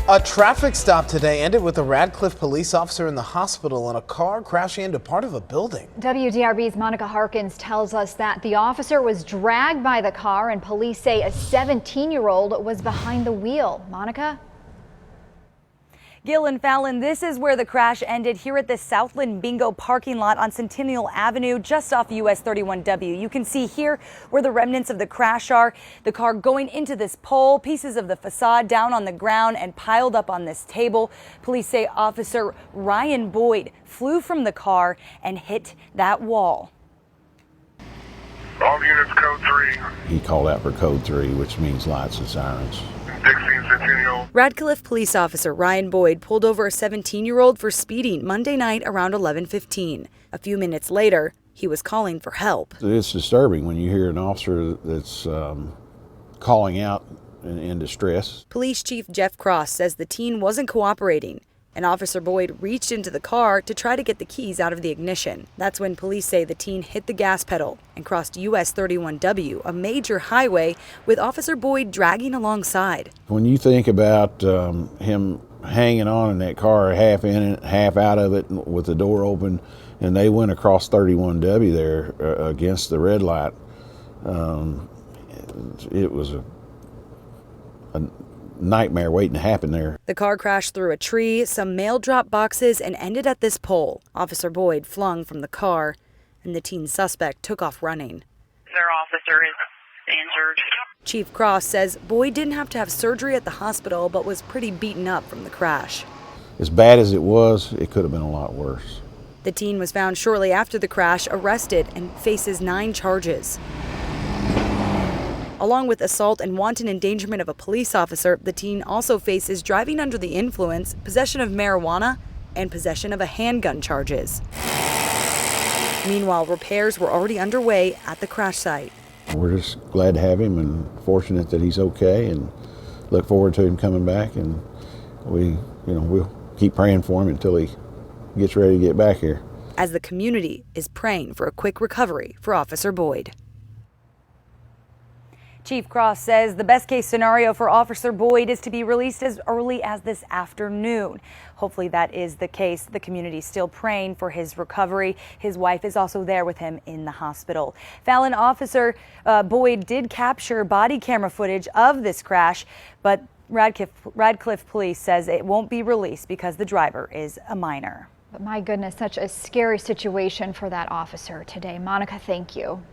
A traffic stop today ended with a Radcliff police officer in the hospital and a car crashing into part of a building. WDRB's Monica Harkins tells us that the officer was dragged by the car and police say a 17-year-old was behind the wheel. Monica? Gil and Fallon, this is where the crash ended, here at the Southland Bingo parking lot on Centennial Avenue, just off US 31W. You can see here where the remnants of the crash are. The car going into this pole, pieces of the facade down on the ground and piled up on this table. Police say Officer Ryan Boyd flew from the car and hit that wall. All units, code 3. He called out for code 3, which means lights and sirens. Centennial. Radcliff police officer Ryan Boyd pulled over a 17-year-old for speeding Monday night around 11:15. A few minutes later, he was calling for help. It's disturbing when you hear an officer that's calling out in distress. Police Chief Jeff Cross says the teen wasn't cooperating, and Officer Boyd reached into the car to try to get the keys out of the ignition. That's when police say the teen hit the gas pedal and crossed US 31W, a major highway, with Officer Boyd dragging alongside. When you think about him hanging on in that car, half in it, half out of it, with the door open, and they went across 31W there against the red light, it was a nightmare waiting to happen there. The car crashed through a tree, some mail drop boxes, and ended at this pole. Officer Boyd flung from the car, and the teen suspect took off running. Their officer is injured. Chief Cross says Boyd didn't have to have surgery at the hospital, but was pretty beaten up from the crash. As bad as it was, it could have been a lot worse. The teen was found shortly after the crash, arrested, and faces 9 charges. Along with assault and wanton endangerment of a police officer, the teen also faces driving under the influence, possession of marijuana, and possession of a handgun charges. Meanwhile, repairs were already underway at the crash site. We're just glad to have him and fortunate that he's okay, and look forward to him coming back, and we'll keep praying for him until he gets ready to get back here. As the community is praying for a quick recovery for Officer Boyd. Chief Cross says the best case scenario for Officer Boyd is to be released as early as this afternoon. Hopefully that is the case. The community is still praying for his recovery. His wife is also there with him in the hospital. Fallon, Officer Boyd did capture body camera footage of this crash, but Radcliff Police says it won't be released because the driver is a minor. But my goodness, such a scary situation for that officer today. Monica, thank you.